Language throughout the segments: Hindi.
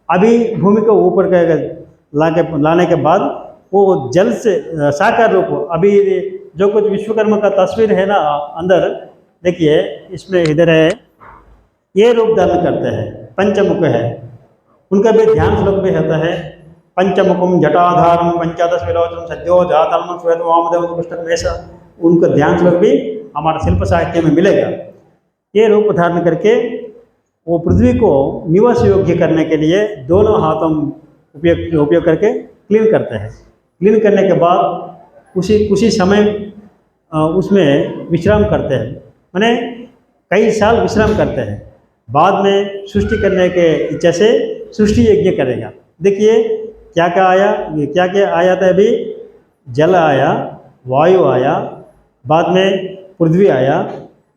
अभी भूमि को ऊपर लाने के बाद वो जल से साकार रूप, अभी जो कुछ विश्वकर्मा का तस्वीर है ना अंदर, देखिए इसमें इधर है, ये रूप धारण करते हैं, पंचमुख है। उनका भी ध्यान श्लोक भी होता है, पंचमुखम जटाधारम पंचादश विलोचन सद्यो जातम श्वेत वामदेव कृष्ण, ऐसा उनका ध्यान श्लोक भी हमारा शिल्प साहित्य में मिलेगा। ये रूप धारण करके वो पृथ्वी को निवास योग्य करने के लिए दोनों हाथों उपयोग करके क्लीन करते हैं। क्लीन करने के बाद उसी समय उसमें विश्राम करते हैं, माने कई साल विश्राम करते हैं। बाद में सृष्टि करने के इच्छा से सृष्टि यज्ञ करेगा। देखिए क्या क्या आया था, अभी जल आया, वायु आया, बाद में पृथ्वी आया,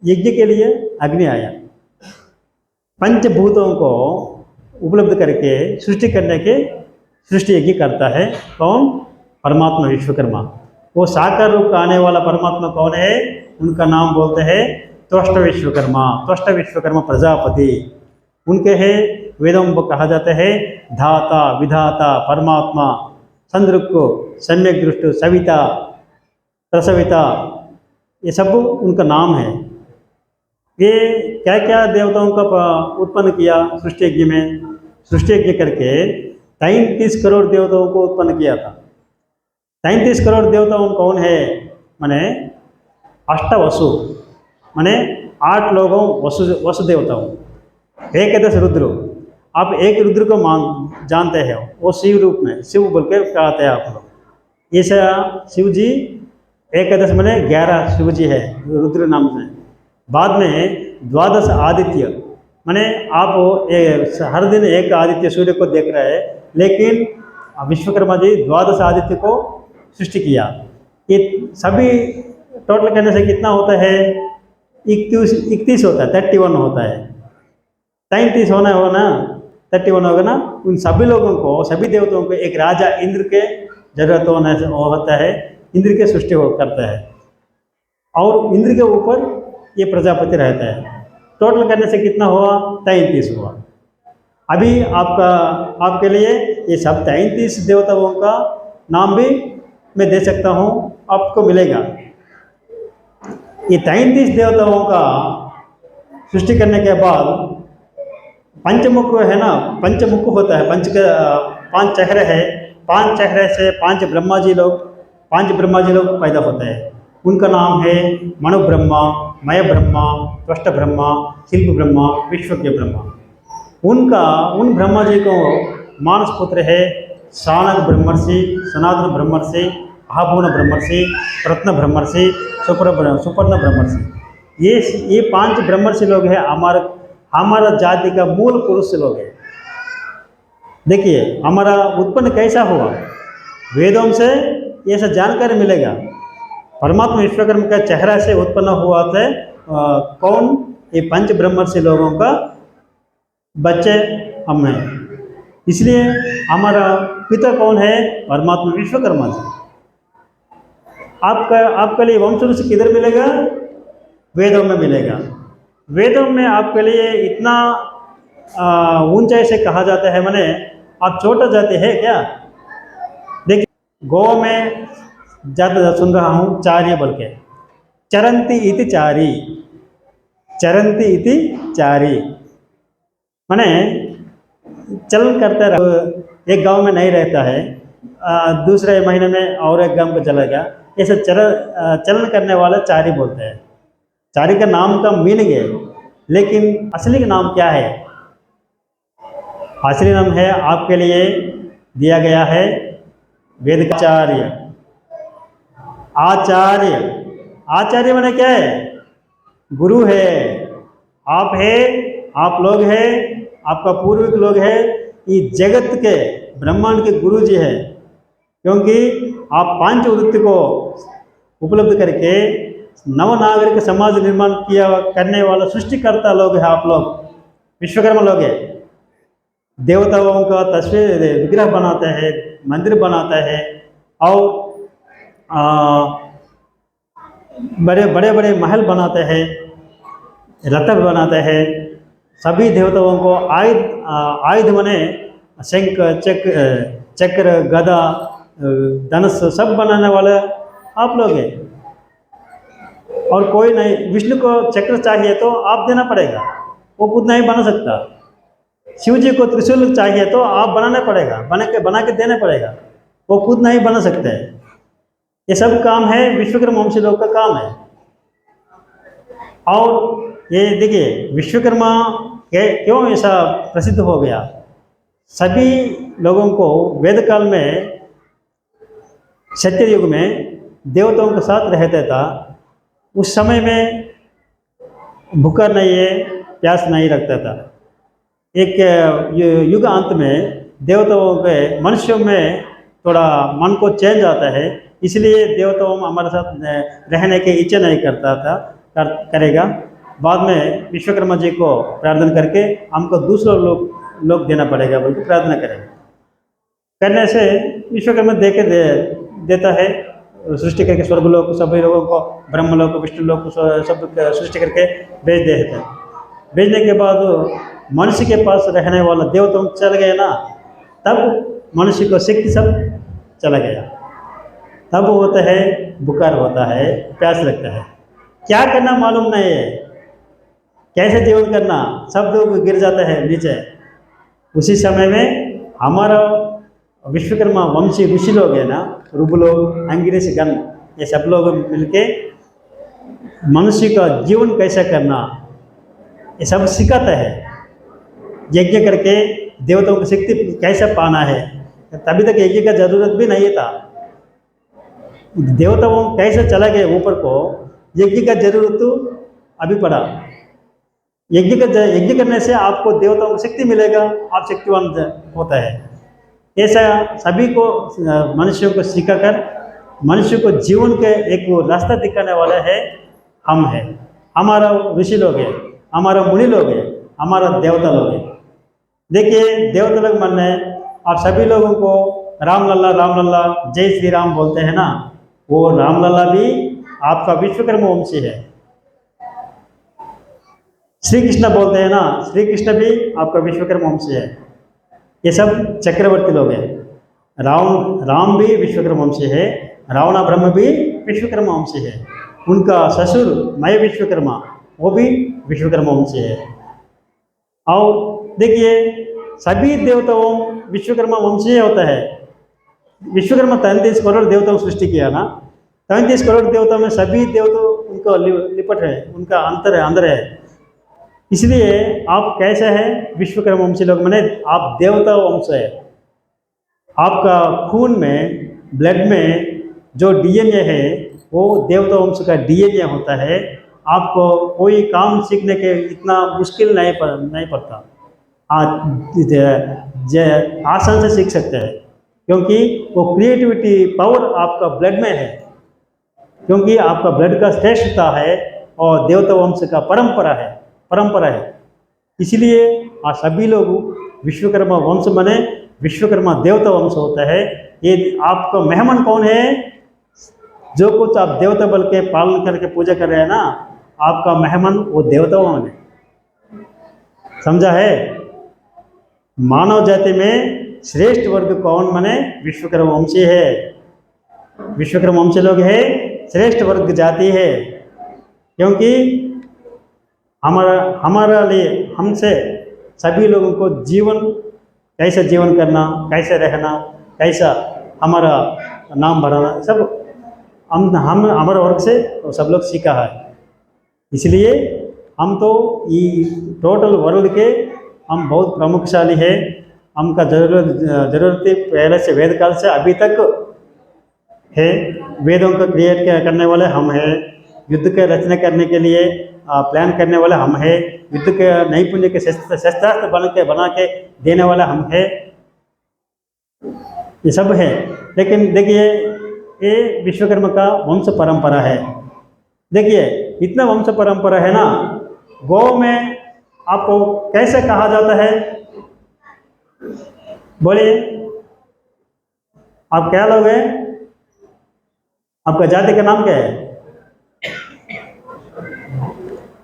यज्ञ के लिए अग्नि आया। पंचभूतों को उपलब्ध करके सृष्टि करने के सृष्टि यज्ञ करता है कौन? परमात्मा विश्वकर्मा। वो साकार रूप का आने वाला परमात्मा कौन है? उनका नाम बोलते हैं त्वष्ट विश्वकर्मा, त्वष्ट विश्वकर्मा प्रजापति। उनके है वेदों को कहा जाता है धाता, विधाता, परमात्मा, संदृक्, सम्यक दृष्टि, सविता, प्रसविता, ये सब उनका नाम है। ये क्या क्या देवताओं का उत्पन्न किया सृष्टि यज्ञ में? सृष्टि यज्ञ करके 33 करोड़ देवताओं को उत्पन्न किया था। 33 करोड़ देवताओं कौन है? माने अष्टवसु, माने 8 लोगों वसु देवताओं, एकादश रुद्र। आप एक रुद्र को जानते हैं, वो शिव रूप में, शिव बोल के कहते हैं आप लोग। ऐसा शिव जी एकादश माने 11 शिव जी है रुद्र नाम से। बाद में 12 आदित्य, माने आप हर दिन एक आदित्य सूर्य को देख रहे हैं, लेकिन विश्वकर्मा जी 12 आदित्य को सृष्टि किया। ये सभी टोटल करने से कितना होता है? 31 होता है, 31 होता है। 33 होना 31 होगा ना। उन सभी लोगों को, सभी देवताओं को एक राजा इंद्र के जरूरत होता है, इंद्र के सृष्टि करता है, और इंद्र के ऊपर ये प्रजापति रहता है। टोटल करने से कितना हुआ? 33 हुआ। अभी आपके लिए ये सब 33 देवताओं का नाम भी मैं दे सकता हूँ, आपको मिलेगा। ये 33 देवताओं का सृष्टि करने के बाद पंचमुख है ना, पंचमुख होता है, 5 चेहरे हैं, 5 चेहरे से 5 ब्रह्मा जी लोग पैदा होते हैं। उनका नाम है मनु ब्रह्मा, मय ब्रह्मा, त्वष्ट ब्रह्मा, शिल्प ब्रह्मा, विश्वज्ञ ब्रह्मा। उन ब्रह्मा जी को मानस पुत्र है शानक ब्रह्मर्षि, सनातन ब्रह्मर्षि, अहापूर्ण ब्रह्मर्षि, रत्न ब्रह्मर्षि, सुपर्ण ब्रह्मर्षि। ये 5 ब्रह्मर्षि लोग हैं हमारा जाति का मूल पुरुष लोग हैं। देखिए हमारा उत्पन्न कैसा हुआ, वेदों से ये सब जानकारी मिलेगा। परमात्मा विश्वकर्मा का चेहरा से उत्पन्न हुआ था कौन? ये 5 ब्रह्मर्षि लोगों का बच्चे हम हैं। इसलिए हमारा पिता कौन है? परमात्मा विश्वकर्मा जी। आपके लिए वंश किधर मिलेगा? वेदों में मिलेगा। वेदों में आपके लिए इतना ऊंचाई से कहा जाता है, माने आप छोटा जाते हैं क्या? देखिए गोवा में ज़्यादा सुन रहा हूँ चार्य बोल के, चरंती इति चारी, चरंती इति चारी, माने चलन करता रह, एक गांव में नहीं रहता है, दूसरे महीने में और एक गांव को चला गया, ऐसे चलन करने वाला चारी बोलते हैं। चारी का नाम का मीनिंग है, लेकिन असली का नाम क्या है? असली नाम है आपके लिए दिया गया है वेदचार्य। आचार्य, आचार्य माने क्या है? गुरु है। आप लोग हैं, आपका पूर्वज लोग हैं, ये जगत के ब्रह्मांड के गुरु जी है। क्योंकि आप 5 वृत्ति को उपलब्ध करके नवनागरिक समाज निर्माण करने वाला सृष्टिकर्ता लोग हैं। आप लोग विश्वकर्मा लोग हैं। देवताओं का तस्वीर विग्रह बनाते हैं, मंदिर बनाते हैं, और बड़े बड़े महल बनाते हैं, रथ बनाते हैं। सभी देवताओं को आयुध माने शंख चक्र गदा धनुष सब बनाने वाले आप लोग हैं। और कोई नहीं, विष्णु को चक्र चाहिए तो आप देना पड़ेगा, वो खुद नहीं बना सकता। शिव जी को त्रिशूल चाहिए तो आप बनाना पड़ेगा, बना के देना पड़ेगा, वो खुद नहीं बना सकते। ये सब काम है विश्वकर्मा वंशी लोग का काम है। और ये देखिए विश्वकर्मा क्यों ऐसा प्रसिद्ध हो गया। सभी लोगों को वेद काल में, सत्य युग में देवताओं के साथ रहता था। उस समय में भूखा नहीं है, प्यास नहीं रखता था। एक युग अंत में देवताओं के मनुष्यों में थोड़ा मन को चेंज आता है, इसलिए देवताओं हमारे साथ रहने की इच्छा नहीं करता था, करेगा। बाद में विश्वकर्मा जी को प्रार्थना करके हमको दूसरे लोग देना पड़ेगा बोल के प्रार्थना करेगा। करने से विश्वकर्मा देता है, सृष्टि करके स्वर्ग लोग सभी लोगों को, ब्रह्म लोग को, विष्णु लोग को सब सृष्टि करके भेज देता है। भेजने के बाद मनुष्य के पास रहने वाला देवताओं चल गए ना, तब मनुष्य को शक्ति सब चला गया। तब होता है बुखार होता है, प्यास लगता है, क्या करना मालूम नहीं है, कैसे जीवन करना, सब लोग गिर जाता है नीचे। उसी समय में हमारा विश्वकर्मा वंशी ऋषि लोग है ना, ऋभु लोग, अंगिरस गण, ये सब लोग मिलके मनुष्य का जीवन कैसे करना ये सब सिखाता है। यज्ञ करके देवताओं की शक्ति कैसे पाना है। तभी तक यज्ञ का जरूरत भी नहीं था, देवताओं कैसे चला गए ऊपर को, यज्ञ का जरूरत तो अभी पड़ा। यज्ञ करने से आपको देवताओं को शक्ति मिलेगा, आप शक्तिवान होता है। ऐसा सभी को मनुष्यों को सिखाकर मनुष्य को जीवन के एक वो रास्ता दिखाने वाला है हम है, हमारा ऋषि लोग है, हमारा मुनि लोग है, हमारा देवता लोग है। देखिए देवता लोग मन है, आप सभी लोगों को राम लल्ला जय श्री राम बोलते हैं ना, वो राम लल्ला भी आपका विश्वकर्मा वंशी है। श्री कृष्ण बोलते हैं ना, श्री कृष्ण भी आपका विश्वकर्मा वंशी है। ये सब चक्रवर्ती लोग हैं। राम भी विश्वकर्मा वंशी है, रावण ब्रह्म भी विश्वकर्मा वंशी है। उनका ससुर मैं विश्वकर्मा, वो भी विश्वकर्मा वंशी है। और देखिए सभी देवताओं विश्वकर्मा वंशी होता है। विश्वकर्मा 33 करोड़ देवताओं सृष्टि किया ना, 33 करोड़ देवताओं में सभी देवता उनका लिपट है, उनका अंदर है। इसलिए आप कैसे हैं विश्वकर्मा वंशी लोग, मैंने आप देवता वंश है। आपका खून में, ब्लड में जो डीएनए है वो देवता वंश का डीएनए होता है। आपको कोई काम सीखने के इतना मुश्किल नहीं पड़ता, आसान से सीख सकते हैं, क्योंकि वो क्रिएटिविटी पावर आपका ब्लड में है, क्योंकि आपका ब्लड का श्रेष्ठता है और देवता वंश का परंपरा है। इसलिए आप सभी लोग विश्वकर्मा वंश बने, विश्वकर्मा देवता वंश होता है। ये आपका मेहमान कौन है, जो कुछ आप देवता बल के पालन करके पूजा कर रहे हैं ना, आपका मेहमान वो देवताओं है। समझा है? मानव जाति में श्रेष्ठ वर्ग कौन बने, विश्वकर्मा वंशी है। विश्वकर्मा वंशी लोग है श्रेष्ठ वर्ग जाति है, क्योंकि हमारा लिए, हमसे सभी लोगों को जीवन कैसे जीवन करना, कैसे रहना, कैसा हमारा नाम बढ़ाना, सब हम हमारे वर्ग से तो सब लोग सीखा है। इसलिए हम तो ये टोटल वर्ल्ड के हम बहुत प्रमुखशाली है। हमका जरूरत पहले से वेद काल से अभी तक है। वेदों को क्रिएट करने वाले हम हैं, युद्ध के रचना करने के लिए प्लान करने वाले हम हैं, युद्ध के नैपुण्य के शस्त्रास्त्र बना के देने वाला हम हैं, ये सब है। लेकिन देखिए ये विश्वकर्मा का वंश परंपरा है। देखिए इतना वंश परंपरा है ना, गौ में आपको कैसे कहा जाता है, बोलिए आप क्या लोग हैं, आपका जाति का नाम क्या है?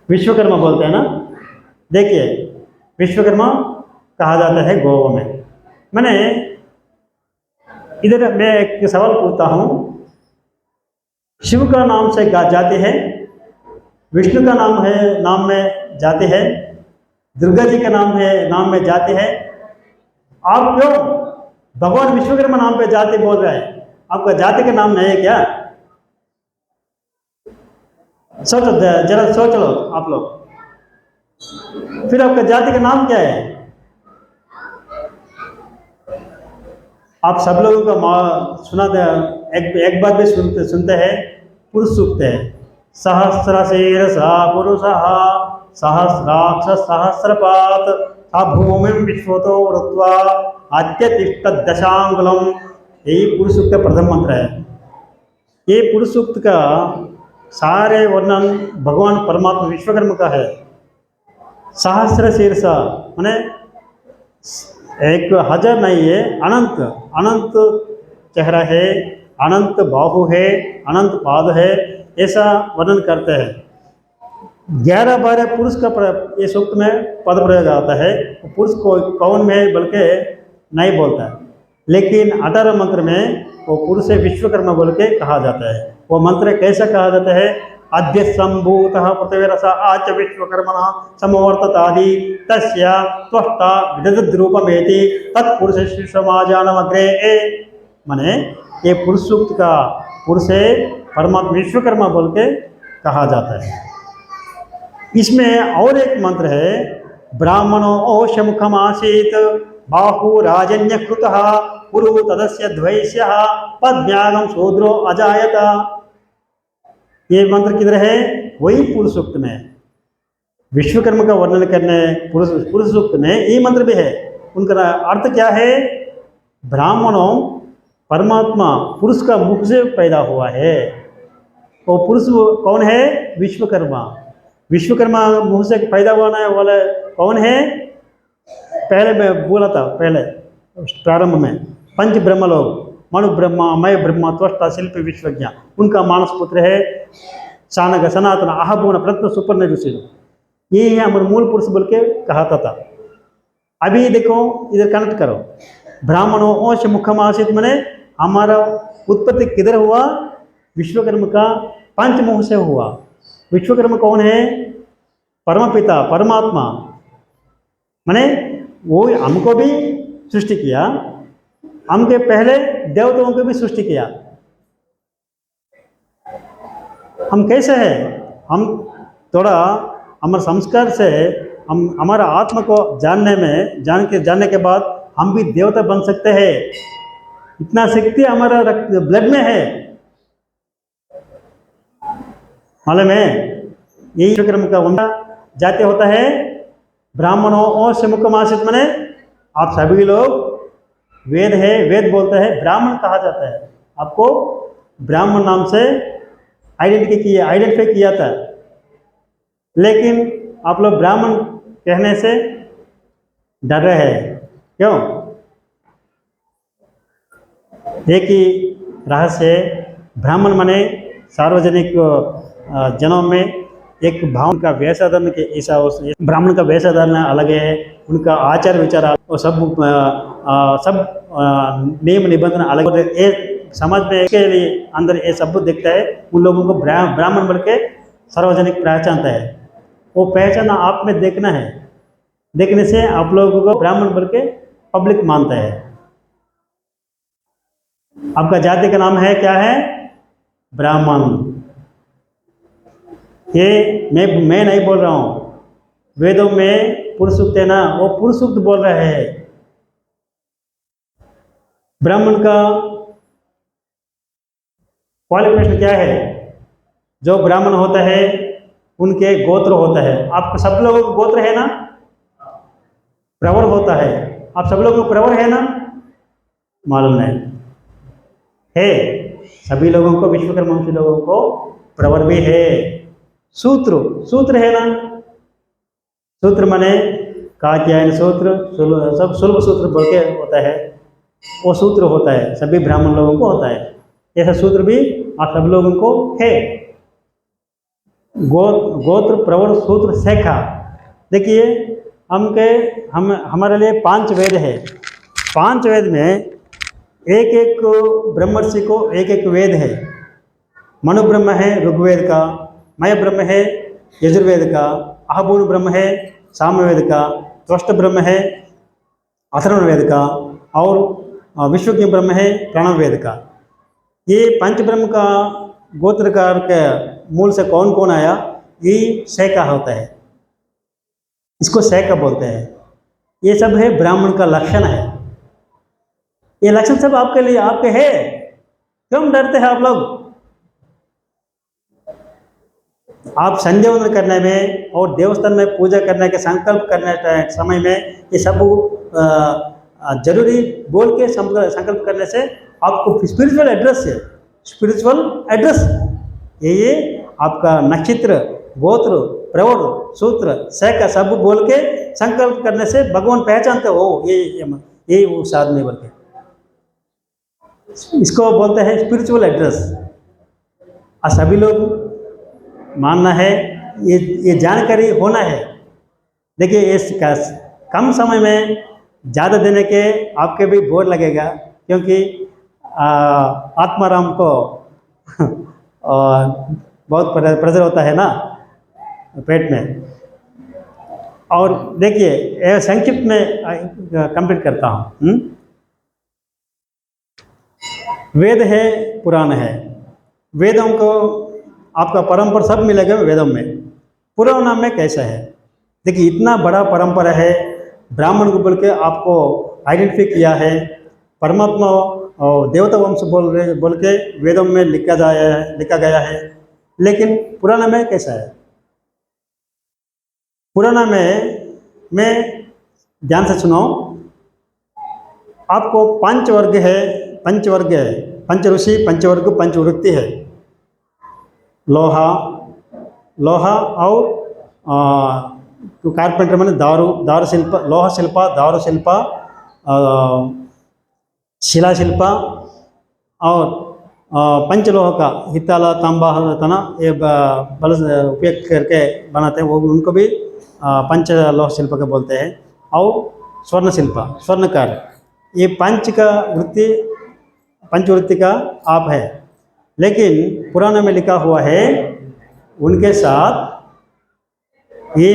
विश्वकर्मा बोलते हैं ना। देखिए विश्वकर्मा कहा जाता है गौ में। मैंने इधर मैं एक सवाल पूछता हूँ, शिव का नाम से जाते हैं, विष्णु का नाम है नाम में जाते हैं, दुर्गा जी का नाम में जाते हैं, आप क्यों भगवान विश्वकर्मा नाम पे जाति बोल रहे हैं? आपका जाति का नाम नहीं है क्या? सोचो, जरा सोच लो आप लोग, फिर आपका जाति का नाम क्या है? आप सब लोगों का सुना एक बात भी सुनते हैं, पुरुष सूक्त है, सहस्रशीर्षा पुरुषः सहस्राक्ष सहस्रपात भूमि विश्वतो वृत्वा अत्यतिष्ठ दशांगुलम। यही पुरुष सूक्त का प्रथम मंत्र है। ये पुरुष सूक्त का सारे वर्णन भगवान परमात्मा विश्वकर्मा का है। सहस्र शीर्ष माने एक हजार नहीं है, अनंत अनंत चेहरा है, अनंत बाहु है, अनंत पाद है, ऐसा वर्णन करते हैं। 11 बार पुरुष का ये सूक्त में पद प्रयोग आता है। पुरुष को कौन में बल्कि नहीं बोलता है, लेकिन 18 मंत्र में वो पुरुष से विश्वकर्मा बोल के कहा जाता है। वो मंत्र कैसा कहा जाता है? अद्य संभूत पृथ्वीरस आच विश्वकर्मण समवर्ततादि तस्य त्वष्टा विदद्रूपमेति तत्पुरुष समाजानमग्रे। माने ये पुरुष सूक्त का पुरुष है परमात्मा विश्वकर्मा बोल के कहा जाता है। इसमें और एक मंत्र है, ब्राह्मणो ओशमुखमासीत बाहु राजन्यकृतः पुरु तदस्य द्वैस्यः पद्म्यागम शूद्रो अजायत। ये मंत्र किधर है? वही पुरुष सूक्त में, विश्वकर्मा का वर्णन करने पुरुष सूक्त में ये मंत्र भी है। उनका अर्थ क्या है? ब्राह्मणों परमात्मा पुरुष का मुख से पैदा हुआ है। वो पुरुष कौन है? विश्वकर्मा। विश्वकर्मा मुख से पैदा होने वाला कौन है? पहले मैं बोला था, पहले प्रारंभ में पंच ब्रह्म लोग, मनु ब्रह्मा, मय ब्रह्मा, त्वष्टा, शिल्पी, विश्वज्ञ, उनका मानस पुत्र है शानग, सनातन, आहभुवन, प्रत्न, सुपर्ण, ऋषि। ये है हमारे मूल पुरुष बोल के कहा था। अभी देखो इधर कनेक्ट करो, ब्राह्मणों ओश मुखम आसित मने हमारा उत्पत्ति किधर हुआ? विश्वकर्मा का पंच मुख से हुआ। विश्वकर्मा कौन है? परमपिता परमात्मा। माने वो हमको भी सृष्टि किया, हमके पहले देवताओं को भी सृष्टि किया। हम कैसे हैं? हम थोड़ा हमारे संस्कार से हम हमारा आत्मा को जानने के बाद हम भी देवता बन सकते हैं। इतना शक्ति हमारा ब्लड में है, मालूम है? यही विश्वकर्मा का वंश जाति होता है। ब्राह्मणों और मुखमासित मने आप सभी लोग वेद है, वेद बोलते हैं, ब्राह्मण कहा जाता है। आपको ब्राह्मण नाम से आइडेंटिफाई किया था, लेकिन आप लोग ब्राह्मण कहने से डर रहे हैं। क्यों? एक ही रहस्य, ब्राह्मण माने सार्वजनिक जनों में एक भाव का वेशधारण के ऐसा, ब्राह्मण का वेशधारण अलग है, उनका आचार विचार और सब नियम निबंधन अलग होते हैं। ये समाज में के लिए अंदर ये सब दिखता है। उन लोगों को ब्राह्मण बोल के सार्वजनिक पहचानता है। वो पहचान आप में देखना है, देखने से आप लोगों को ब्राह्मण बोल के पब्लिक मानता है। आपका जाति का नाम है क्या है? ब्राह्मण। ये मैं नहीं बोल रहा हूँ, वेदों में पुरुष सूक्त है ना, वो पुरुष सूक्त बोल रहे हैं। ब्राह्मण का क्वालिफिकेशन क्या है? जो ब्राह्मण होता है उनके गोत्र होता है। आपको सब लोगों को गोत्र है ना, प्रवर होता है। आप सब लोगों को प्रवर है ना? मालूम नहीं है? सभी लोगों को, विश्वकर्मा वंशी लोगों को प्रवर भी है। सूत्र है ना? सूत्र माने कात्यायन सूत्र, सब सुलभ सूत्र बोल के होता है। वो सूत्र होता है, सभी ब्राह्मण लोगों को होता है। ऐसा सूत्र भी आप सब लोगों को है। गोत्र, प्रवर, सूत्र, शाखा। देखिए हमारे लिए 5 वेद है। पांच वेद में एक एक ब्रह्मर्षि को एक एक वेद है। मनु ब्रह्म है ऋग्वेद का, मय ब्रह्म है यजुर्वेद का, अहबून ब्रह्म है सामवेद का, त्वष्ट ब्रह्म है अथर्ववेद का और विश्वज्ञ ब्रह्म है प्रणववेद का। ये पंच ब्रह्म का गोत्रकार के मूल से कौन कौन आया, ये सैका होता है, इसको सैका बोलते हैं। ये सब है ब्राह्मण का लक्षण है। ये लक्षण सब आपके लिए आपके है, क्यों डरते हैं आप लोग? आप संध्या वंदन करने में और देवस्थान में पूजा करने के संकल्प करने समय में ये सब जरूरी बोल के संकल्प करने से आपको स्पिरिचुअल एड्रेस है, स्पिरिचुअल एड्रेस ये आपका नक्षत्र गोत्र प्रवर सूत्र सैका सब बोल के संकल्प करने से भगवान पहचानते हो ये उस आदमी बोल के, इसको बोलते हैं स्पिरिचुअल एड्रेस। और सभी लोग मानना है, ये जानकारी होना है। देखिए इस कम समय में ज़्यादा देने के आपके भी बोर लगेगा, क्योंकि आत्माराम को बहुत प्रेशर होता है ना पेट में। और देखिए संक्षिप्त में कंप्लीट करता हूँ। वेद है पुराण है, वेदों को आपका परंपरा सब मिलेगा वेदों में। पुराण में कैसा है, देखिए इतना बड़ा परंपरा है, ब्राह्मण को बोल के आपको आइडेंटिफाई किया है, परमात्मा और देवता वंश बोल के वेदों में लिखा गया है। लेकिन पुराण में कैसा है? पुराण में ध्यान से सुनो, आपको पंचवर्ग है, पंच ऋषि, पंचवर्ग, पंचवृत्ति है। लोहा और कारपेंटर मैंने दारू शिल्प, लोहा शिल्प, दारू शिल्प, शिला शिल्प और पंचलोह का हिताला तांबा तना ये बल उपयोग करके बनाते हैं, वो उनको भी पंचलोह शिल्प के बोलते हैं। और स्वर्ण शिल्प, स्वर्णकार, ये पंचवृत्ति का आप है। लेकिन पुराण में लिखा हुआ है उनके साथ ये